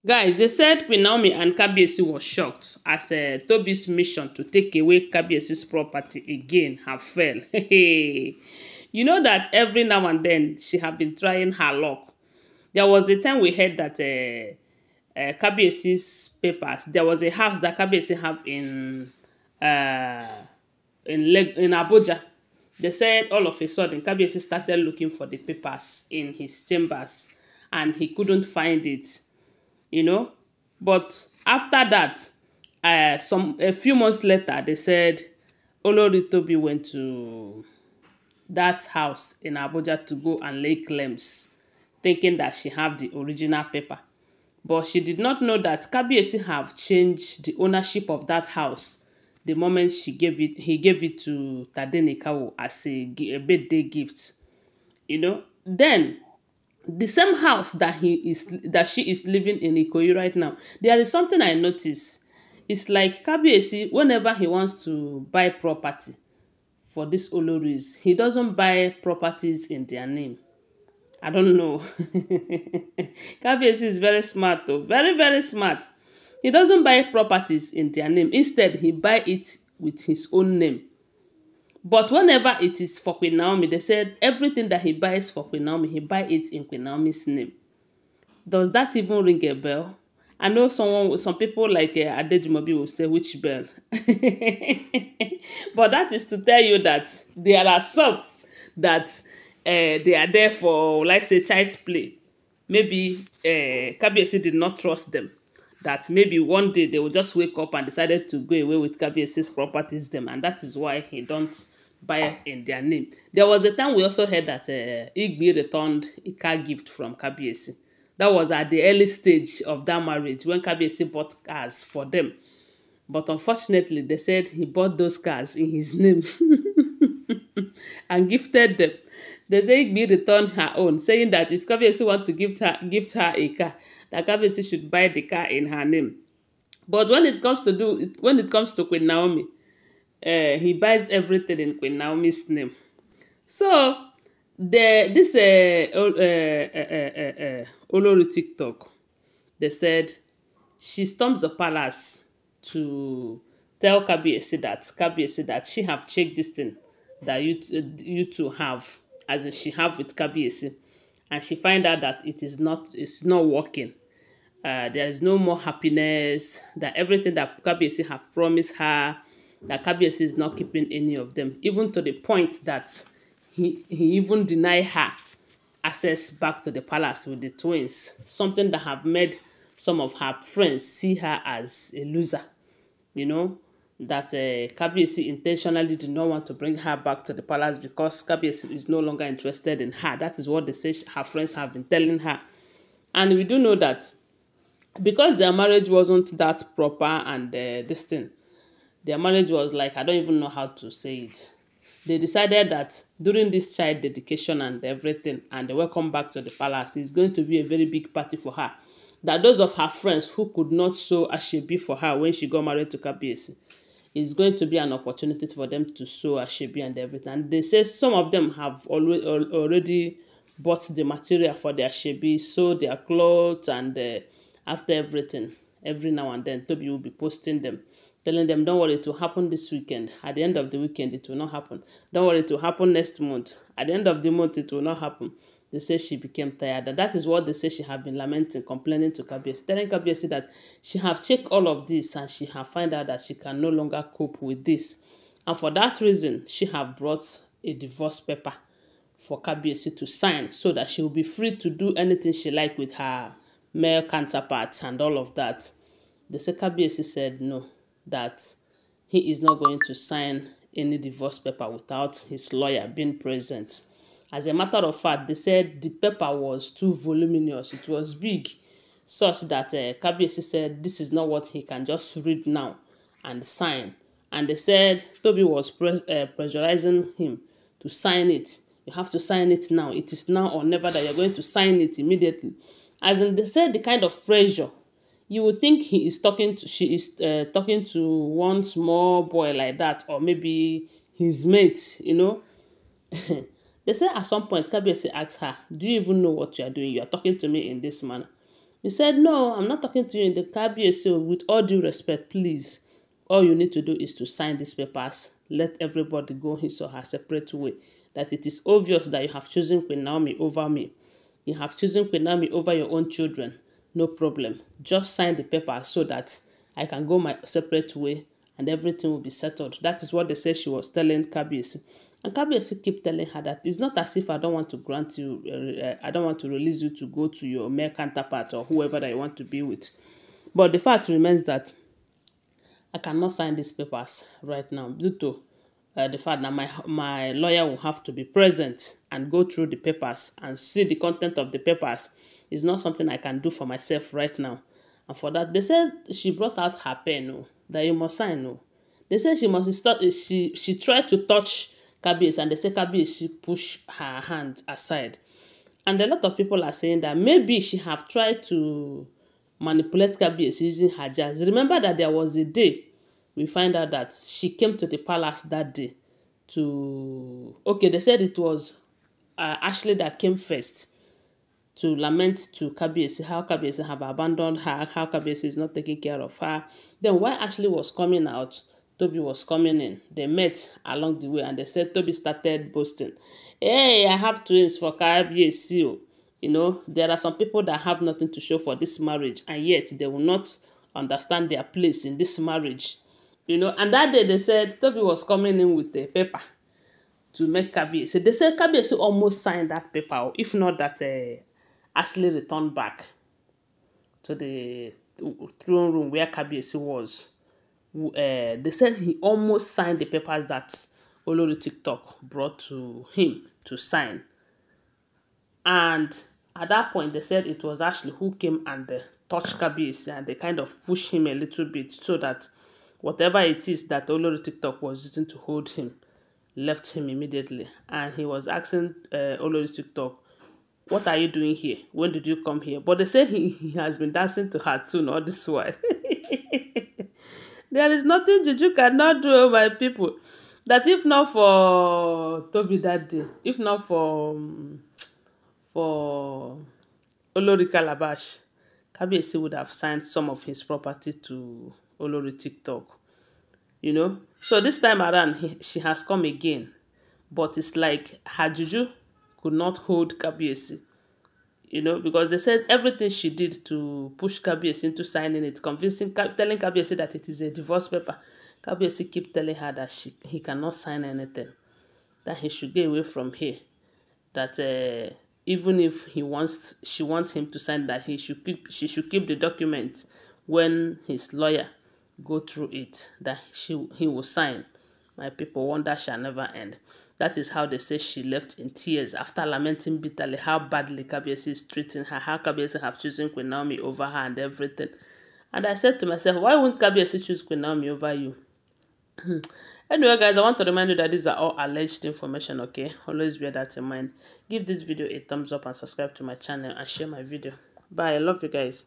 Guys, they said Queen Naomi and Kabiyesi was shocked as Tobi's mission to take away Kabiyesi's property again have failed. You know that every now and then she have been trying her luck. There was a time we heard that Kabiyesi's papers, there was a house that Kabiyesi have uh, in Abuja. They said all of a sudden Kabiyesi started looking for the papers in his chambers and he couldn't find it, you know. But after that, a few months later, they said Olori Tobi went to that house in Abuja to go and lay claims, thinking that she have the original paper. But she did not know that Kabiyesi have changed the ownership of that house the moment he gave it to Tadenikawo as a birthday gift. You know, then the same house that she is living in Ikoyi right now, there is something I notice. It's like Kabiyesi, whenever he wants to buy property for these Olories, he doesn't buy properties in their name. I don't know. Kabiyesi is very smart though. Very, very smart. He doesn't buy properties in their name. Instead, he buy it with his own name. But whenever it is for Queen Naomi, they said everything that he buys for Queen Naomi, he buy it in Queen Naomi's name. Does that even ring a bell? I know some people like Adejumobi will say, which bell? But that is to tell you that there are some that they are there for, like say, child's play. Maybe Kabiyesi did not trust them. That maybe one day they will just wake up and decided to go away with Kabiyesi's properties them, and that is why he don't buy in their name. There was a time we also heard that Igbi returned a car gift from Kabiyesi. That was at the early stage of that marriage when Kabiyesi bought cars for them. But unfortunately, they said he bought those cars in his name and gifted them. They say Igbi returned her own, saying that if Kabiyesi want to gift her a car, that Kabiyesi should buy the car in her name. But when it comes to Queen Naomi, he buys everything in Queen Naomi's name. So this Olori TikTok, they said she storms the palace to tell Kabiyesi that she have checked this thing that you two have, as in she have with Kabiyesi, and she find out that it's not working. There is no more happiness, that everything that Kabiyesi have promised her, that Kabiyesi is not keeping any of them, even to the point that he even deny her access back to the palace with the twins, something that have made some of her friends see her as a loser, you know, that Kabiyesi intentionally did not want to bring her back to the palace because Kabiyesi is no longer interested in her. That is what they say her friends have been telling her. And we do know that because their marriage wasn't that proper and this thing, their marriage was like, I don't even know how to say it. They decided that during this child dedication and everything, and the welcome back to the palace, is going to be a very big party for her. That those of her friends who could not sow ashebi for her when she got married to Kabiyesi, is going to be an opportunity for them to sow ashebi and everything. And they say some of them have already bought the material for their ashebi, sew their clothes, and after everything, every now and then, Tobi will be posting them, telling them, don't worry, it will happen this weekend. At the end of the weekend, it will not happen. Don't worry, it will happen next month. At the end of the month, it will not happen. They say she became tired. And that is what they say she have been lamenting, complaining to Kabiyesi, telling Kabiyesi that she have checked all of this and she have found out that she can no longer cope with this. And for that reason, she have brought a divorce paper for Kabiyesi to sign so that she will be free to do anything she like with her male counterparts and all of that. The Kabiyesi said no, that he is not going to sign any divorce paper without his lawyer being present. As a matter of fact, they said the paper was too voluminous. It was big, such that Kabiyesi said this is not what he can just read now and sign. And they said Tobi was pressurizing him to sign it. You have to sign it now. It is now or never that you're going to sign it immediately. As in, they said the kind of pressure. You would think she is talking to one small boy like that, or maybe his mate, you know. They say at some point, Kabiyesi asked her, do you even know what you are doing? You are talking to me in this manner. He said, no, I'm not talking to you in the Kabiyesi. With all due respect, please, all you need to do is to sign these papers. Let everybody go his or her separate way. That it is obvious that you have chosen Queen Naomi over me. You have chosen Queen Naomi over your own children. No problem. Just sign the papers so that I can go my separate way and everything will be settled. That is what they said she was telling Kabiyesi. And Kabiyesi keep telling her that it's not as if I don't want to grant you, I don't want to release you to go to your male counterpart or whoever that you want to be with. But the fact remains that I cannot sign these papers right now due to the fact that my lawyer will have to be present and go through the papers and see the content of the papers. It's not something I can do for myself right now. And for that, they said she brought out her pen, oh, that you must sign. Oh. They said she must start. She tried to touch Kabiyesi, and they said Kabiyesi pushed her hand aside. And a lot of people are saying that maybe she have tried to manipulate Kabiyesi using her jazz. Remember that there was a day we find out that she came to the palace that day to... Okay, they said it was Ashley that came first to lament to Kabiyesi, how Kabiyesi have abandoned her, how Kabiyesi is not taking care of her. Then while Ashley was coming out, Tobi was coming in. They met along the way and they said Tobi started boasting. Hey, I have twins for Kabiyesi. You know, there are some people that have nothing to show for this marriage and yet they will not understand their place in this marriage. You know, and that day they said Tobi was coming in with a paper to make Kabiyesi. They said Kabiyesi almost signed that paper, if not that Ashley returned back to the throne room where Kabiyesi was. They said he almost signed the papers that Olori TikTok brought to him to sign. And at that point, they said it was Ashley who came and touched Kabiyesi and they kind of pushed him a little bit so that whatever it is that Olori TikTok was using to hold him left him immediately. And he was asking Olori TikTok, what are you doing here? When did you come here? But they say he has been dancing to her tune all this while. There is nothing Juju cannot do, my people. That if not for Tobi that day, if not for Olori Calabash, Kabiyesi would have signed some of his property to Olori TikTok. You know? So this time around, she has come again. But it's like her Juju could not hold Kabiyesi. You know, because they said everything she did to push Kabiyesi into signing it, telling Kabiyesi that it is a divorce paper. Kabiyesi keep telling her that he cannot sign anything, that he should get away from here, that even if she wants him to sign, that she should keep the document when his lawyer go through it, that he will sign. My people, wonder shall never end. That is how they say she left in tears after lamenting bitterly how badly Kabiyesi is treating her, how Kabiyesi have chosen Queen Naomi over her and everything. And I said to myself, why won't Kabiyesi choose Queen Naomi over you? Anyway, guys, I want to remind you that these are all alleged information, okay? Always bear that in mind. Give this video a thumbs up and subscribe to my channel and share my video. Bye. I love you guys.